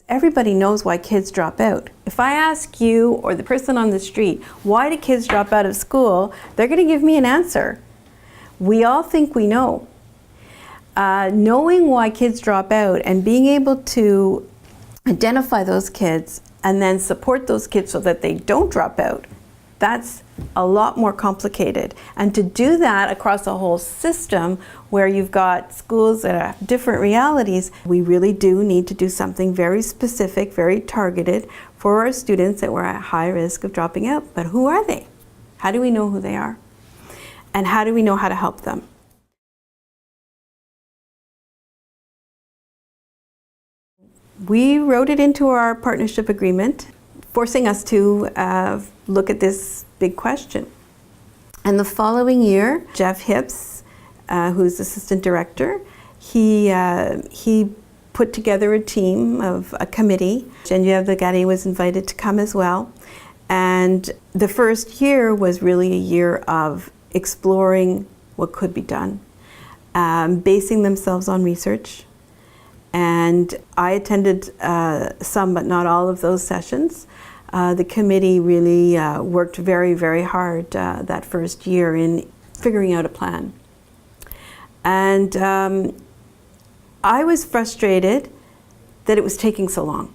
Everybody knows why kids drop out. If I ask you or the person on the street, why do kids drop out of school, they're going to give me an answer. We all think we know. Knowing why kids drop out and being able to identify those kids and then support those kids so that they don't drop out, that's a lot more complicated. And to do that across a whole system where you've got schools that have different realities, we really do need to do something very specific, very targeted for our students that were at high risk of dropping out. But who are they? How do we know who they are? And how do we know how to help them? We wrote it into our partnership agreement, forcing us to look at this big question. And the following year, Jeff Hips, who's assistant director, he put together a team of a committee. Genevieve Legatti was invited to come as well. And the first year was really a year of exploring what could be done, basing themselves on research. And I attended some, but not all of those sessions. The committee really worked very, very hard that first year in figuring out a plan. And I was frustrated that it was taking so long.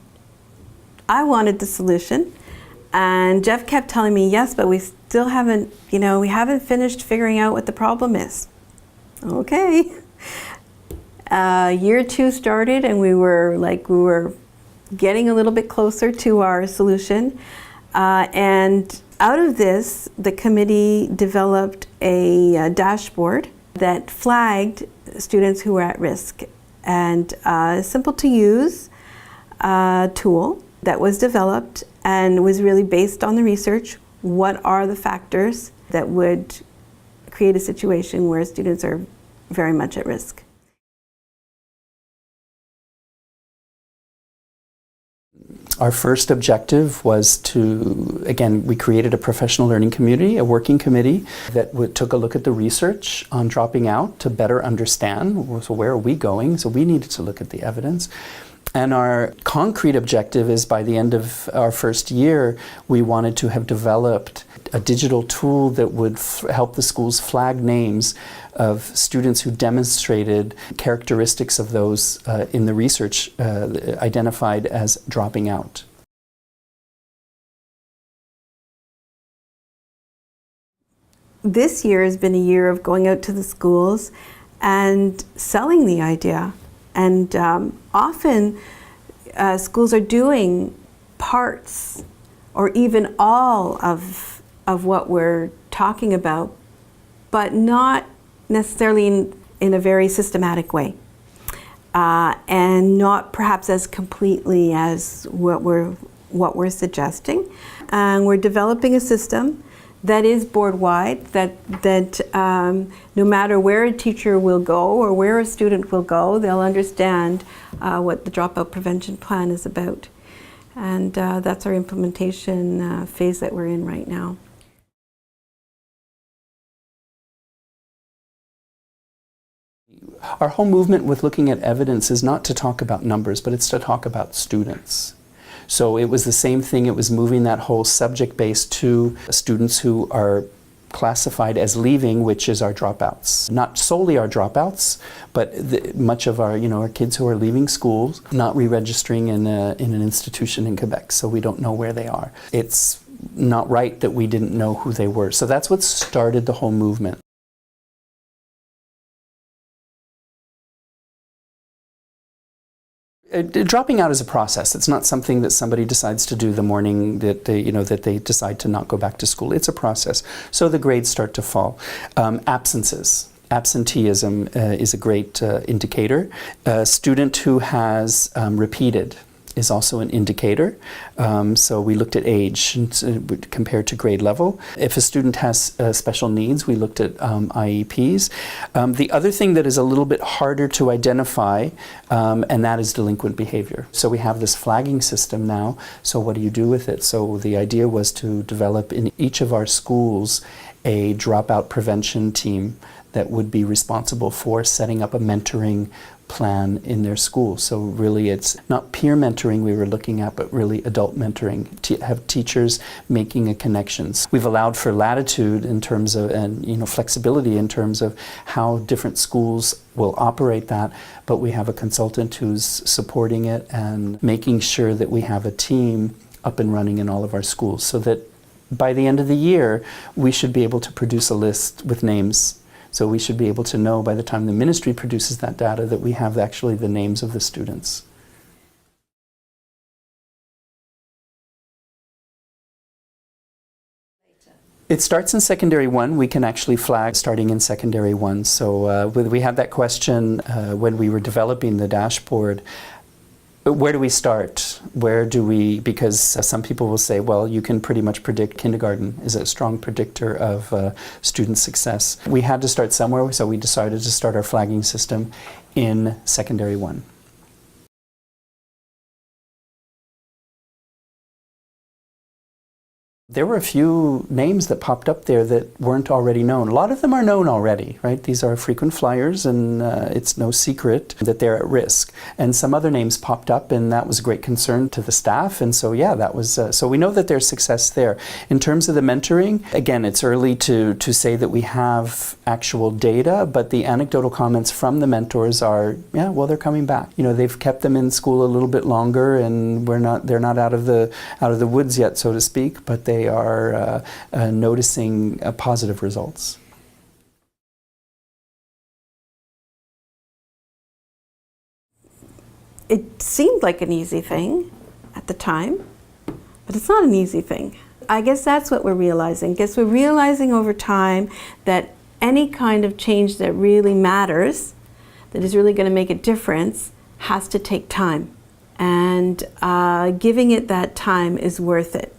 I wanted the solution, and Jeff kept telling me, yes, but we still haven't, we haven't finished figuring out what the problem is. Okay. Year 2 started, and we were getting a little bit closer to our solution. And out of this, the committee developed a dashboard that flagged students who were at risk. And a simple to use tool that was developed and was really based on the research. What are the factors that would create a situation where students are very much at risk? Our first objective was to, again, we created a professional learning community, a working committee that took a look at the research on dropping out to better understand, so where are we going? So we needed to look at the evidence. And our concrete objective is by the end of our first year, we wanted to have developed a digital tool that would help the schools flag names of students who demonstrated characteristics of those in the research identified as dropping out. This year has been a year of going out to the schools and selling the idea. And often schools are doing parts or even all of what we're talking about, but not necessarily in a very systematic way, and not perhaps as completely as what we're suggesting. And we're developing a system that is board-wide, that no matter where a teacher will go or where a student will go, they'll understand what the dropout prevention plan is about. And that's our implementation phase that we're in right now. Our whole movement with looking at evidence is not to talk about numbers, but it's to talk about students. So it was the same thing, it was moving that whole subject base to students who are classified as leaving, which is our dropouts. Not solely our dropouts, but much of our, our kids who are leaving schools, not re-registering in an institution in Quebec, so we don't know where they are. It's not right that we didn't know who they were. So that's what started the whole movement. Dropping out is a process. It's not something that somebody decides to do the morning that they decide to not go back to school. It's a process. So the grades start to fall. Absences. Absenteeism is a great indicator. A student who has repeated is also an indicator. So we looked at age compared to grade level. If a student has special needs, we looked at IEPs. The other thing that is a little bit harder to identify, and that is delinquent behavior. So we have this flagging system now, so what do you do with it? So the idea was to develop in each of our schools a dropout prevention team that would be responsible for setting up a mentoring plan in their school. So really it's not peer mentoring we were looking at, but really adult mentoring, to have teachers making a connections. We've allowed for latitude in terms of, and flexibility in terms of how different schools will operate that, but we have a consultant who's supporting it and making sure that we have a team up and running in all of our schools, so that by the end of the year we should be able to produce a list with names. So we should be able to know by the time the ministry produces that data that we have actually the names of the students. It starts in secondary 1. We can actually flag starting in secondary 1. So we had that question when we were developing the dashboard. Where do we start? Where do we, because some people will say, well, you can pretty much predict kindergarten is a strong predictor of student success. We had to start somewhere, so we decided to start our flagging system in secondary 1. There were a few names that popped up there that weren't already known. A lot of them are known already, right? These are frequent flyers, and it's no secret that they're at risk. And some other names popped up, and that was a great concern to the staff. And so, yeah, that was, so we know that there's success there. In terms of the mentoring, again, it's early to say that we have actual data, but the anecdotal comments from the mentors are, yeah, well, they're coming back. They've kept them in school a little bit longer, and they're not out of the woods yet, so to speak, but they are noticing positive results. It seemed like an easy thing at the time, but it's not an easy thing. I guess that's what we're realizing. We're realizing over time that any kind of change that really matters, that is really going to make a difference, has to take time. And giving it that time is worth it.